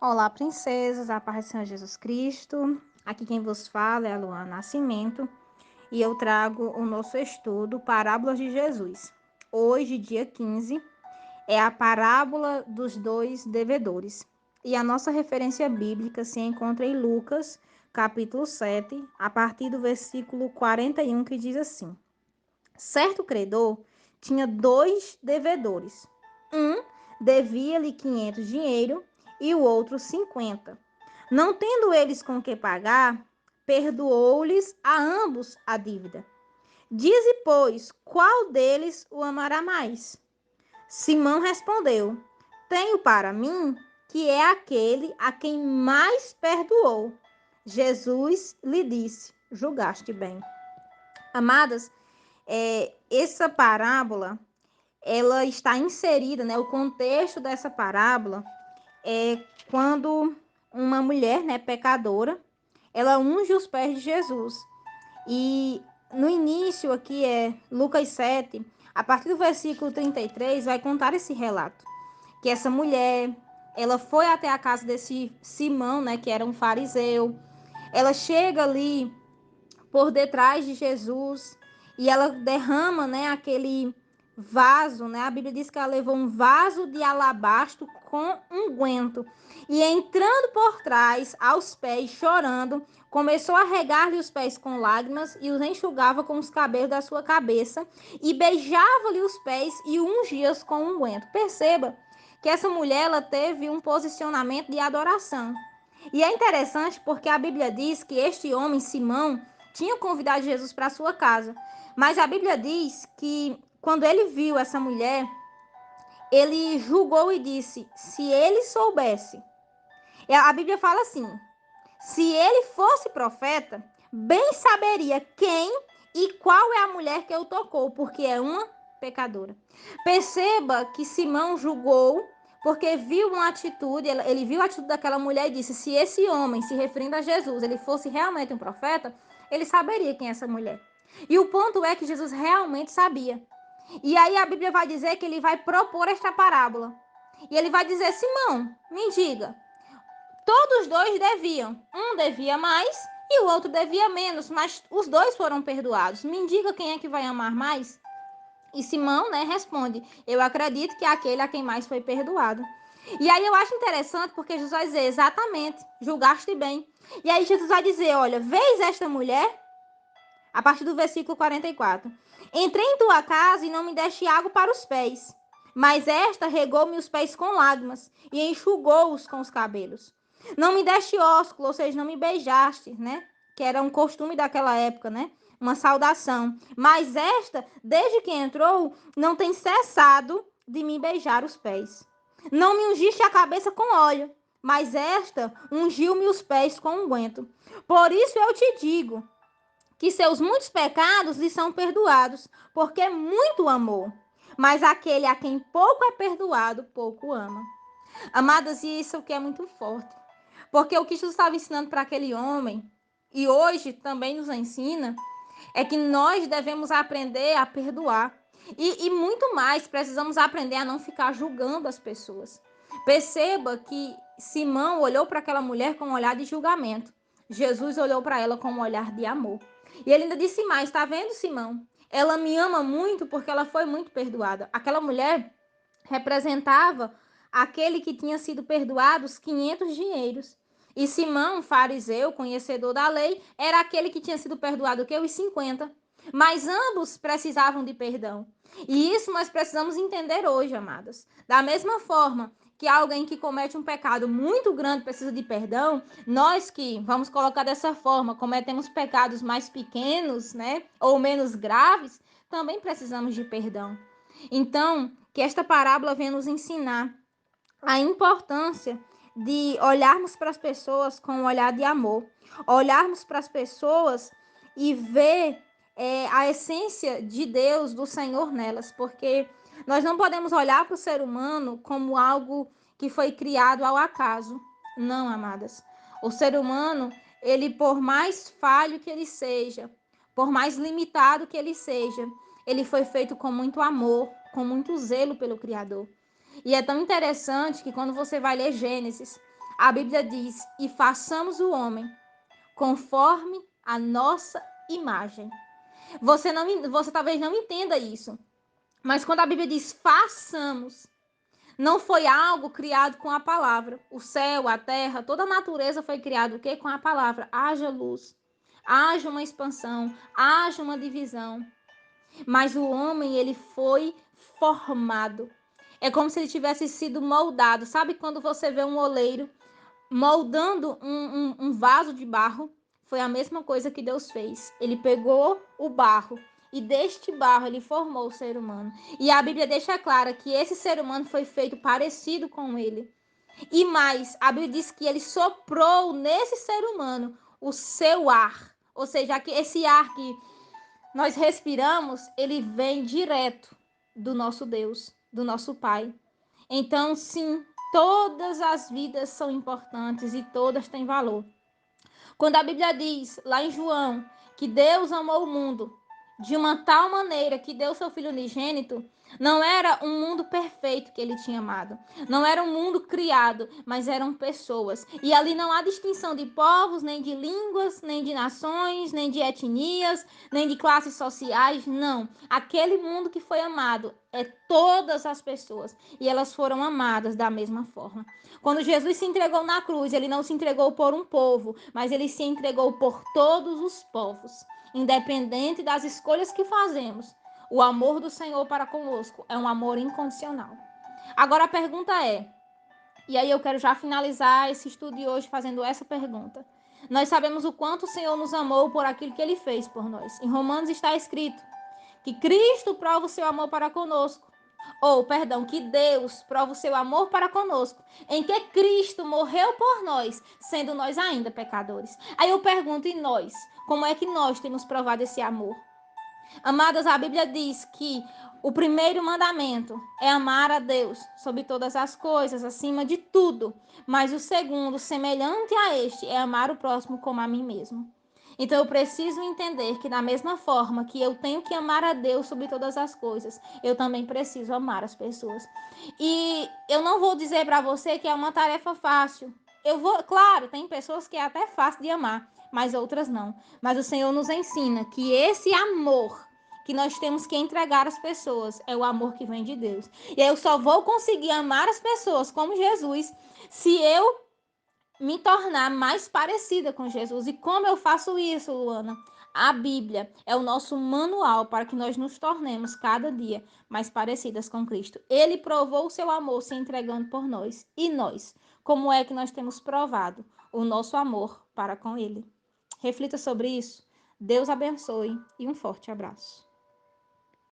Olá, princesas, a paz do Senhor Jesus Cristo. Aqui quem vos fala é a Luana Nascimento e eu trago o nosso estudo Parábolas de Jesus. Hoje, dia 15, é a parábola dos dois devedores. E a nossa referência bíblica se encontra em Lucas, capítulo 7, a partir do versículo 41, que diz assim: Certo credor tinha dois devedores. Um devia-lhe 500 dinheiro e o outro 50. Não tendo eles com que pagar, perdoou-lhes a ambos a dívida. Dize, pois, qual deles o amará mais? Simão respondeu: Tenho para mim que é aquele a quem mais perdoou. Jesus lhe disse: Julgaste bem. Amadas, essa parábola, ela está inserida, né? O contexto dessa parábola é quando uma mulher, né, pecadora, ela unge os pés de Jesus. E no início aqui é Lucas 7, a partir do versículo 33, vai contar esse relato. Que essa mulher, ela foi até a casa desse Simão, né, que era um fariseu. Ela chega ali por detrás de Jesus e ela derrama, né, aquele vaso, né? A Bíblia diz que ela levou um vaso de alabastro com unguento e entrando por trás, aos pés, chorando, começou a regar-lhe os pés com lágrimas e os enxugava com os cabelos da sua cabeça e beijava-lhe os pés e ungia-os com unguento. Perceba que essa mulher, ela teve um posicionamento de adoração. E é interessante porque a Bíblia diz que este homem, Simão, tinha convidado Jesus para sua casa. Mas a Bíblia diz que quando ele viu essa mulher, ele julgou e disse: se ele soubesse. A Bíblia fala assim: se ele fosse profeta, bem saberia quem e qual é a mulher que o tocou, porque é uma pecadora. Perceba que Simão julgou porque viu uma atitude, ele viu a atitude daquela mulher e disse: se esse homem, se referindo a Jesus, ele fosse realmente um profeta, ele saberia quem é essa mulher. E o ponto é que Jesus realmente sabia. E aí a Bíblia vai dizer que ele vai propor esta parábola. E ele vai dizer: Simão, me diga, todos dois deviam. Um devia mais e o outro devia menos, mas os dois foram perdoados. Me diga quem é que vai amar mais? E Simão, né, responde: eu acredito que é aquele a quem mais foi perdoado. E aí eu acho interessante porque Jesus vai dizer: exatamente, julgaste bem. E aí Jesus vai dizer: olha, vês esta mulher? A partir do versículo 44. Entrei em tua casa e não me deste água para os pés, mas esta regou-me os pés com lágrimas e enxugou-os com os cabelos. Não me deste ósculo, ou seja, não me beijaste, né? Que era um costume daquela época, né? Uma saudação. Mas esta, desde que entrou, não tem cessado de me beijar os pés. Não me ungiste a cabeça com óleo, mas esta ungiu-me os pés com unguento. Por isso eu te digo que seus muitos pecados lhe são perdoados, porque muito amou. Mas aquele a quem pouco é perdoado, pouco ama. Amadas, e isso que é muito forte. Porque o que Jesus estava ensinando para aquele homem, e hoje também nos ensina, é que nós devemos aprender a perdoar. E muito mais, precisamos aprender a não ficar julgando as pessoas. Perceba que Simão olhou para aquela mulher com um olhar de julgamento. Jesus olhou para ela com um olhar de amor. E ele ainda disse mais: está vendo, Simão? Ela me ama muito porque ela foi muito perdoada. Aquela mulher representava aquele que tinha sido perdoado os 500 dinheiros. E Simão, fariseu, conhecedor da lei, era aquele que tinha sido perdoado o quê? Os 50. Mas ambos precisavam de perdão. E isso nós precisamos entender hoje, amadas. Da mesma forma que alguém que comete um pecado muito grande precisa de perdão, nós que, vamos colocar dessa forma, cometemos pecados mais pequenos, né, ou menos graves, também precisamos de perdão. Então, que esta parábola venha nos ensinar a importância de olharmos para as pessoas com um olhar de amor, olharmos para as pessoas e ver a essência de Deus, do Senhor nelas, porque nós não podemos olhar para o ser humano como algo que foi criado ao acaso. Não, amadas. O ser humano, ele por mais falho que ele seja, por mais limitado que ele seja, ele foi feito com muito amor, com muito zelo pelo Criador. E é tão interessante que quando você vai ler Gênesis, A Bíblia diz: e façamos o homem conforme a nossa imagem. Você talvez não entenda isso, mas quando a Bíblia diz façamos, não foi algo criado com a palavra. O céu, a terra, toda a natureza foi criada o quê? Com a palavra. Haja luz, haja uma expansão, haja uma divisão. Mas o homem, ele foi formado. É como se ele tivesse sido moldado. Sabe quando você vê um oleiro moldando um vaso de barro? Foi a mesma coisa que Deus fez. Ele pegou o barro e deste barro ele formou o ser humano. E a Bíblia deixa clara que esse ser humano foi feito parecido com ele. E mais, a Bíblia diz que ele soprou nesse ser humano o seu ar. Ou seja, esse ar que nós respiramos, ele vem direto do nosso Deus, do nosso Pai. Então, sim, todas as vidas são importantes e todas têm valor. Quando a Bíblia diz, lá em João, que Deus amou o mundo de uma tal maneira que deu seu Filho unigênito, não era um mundo perfeito que ele tinha amado. Não era um mundo criado, mas eram pessoas. E ali não há distinção de povos, nem de línguas, nem de nações, nem de etnias, nem de classes sociais. Não. Aquele mundo que foi amado é todas as pessoas. E elas foram amadas da mesma forma. Quando Jesus se entregou na cruz, ele não se entregou por um povo, mas ele se entregou por todos os povos, independente das escolhas que fazemos. O amor do Senhor para conosco é um amor incondicional. Agora a pergunta é, e aí eu quero já finalizar esse estudo de hoje fazendo essa pergunta. Nós sabemos o quanto o Senhor nos amou por aquilo que ele fez por nós. Em Romanos está escrito que Cristo prova o seu amor para conosco. Ou, perdão, que Deus prova o seu amor para conosco, em que Cristo morreu por nós, sendo nós ainda pecadores. Aí eu pergunto, e nós? Como é que nós temos provado esse amor? Amadas, a Bíblia diz que o primeiro mandamento é amar a Deus sobre todas as coisas, acima de tudo. Mas o segundo, semelhante a este, é amar o próximo como a mim mesmo. Então eu preciso entender que da mesma forma que eu tenho que amar a Deus sobre todas as coisas, eu também preciso amar as pessoas. E eu não vou dizer para você que é uma tarefa fácil. Claro, tem pessoas que é até fácil de amar, mas outras não. Mas o Senhor nos ensina que esse amor que nós temos que entregar às pessoas é o amor que vem de Deus. E eu só vou conseguir amar as pessoas como Jesus se eu me tornar mais parecida com Jesus. E como eu faço isso, Luana? A Bíblia é o nosso manual para que nós nos tornemos cada dia mais parecidas com Cristo. Ele provou o seu amor se entregando por nós. E nós? Como é que nós temos provado o nosso amor para com Ele? Reflita sobre isso. Deus abençoe e um forte abraço.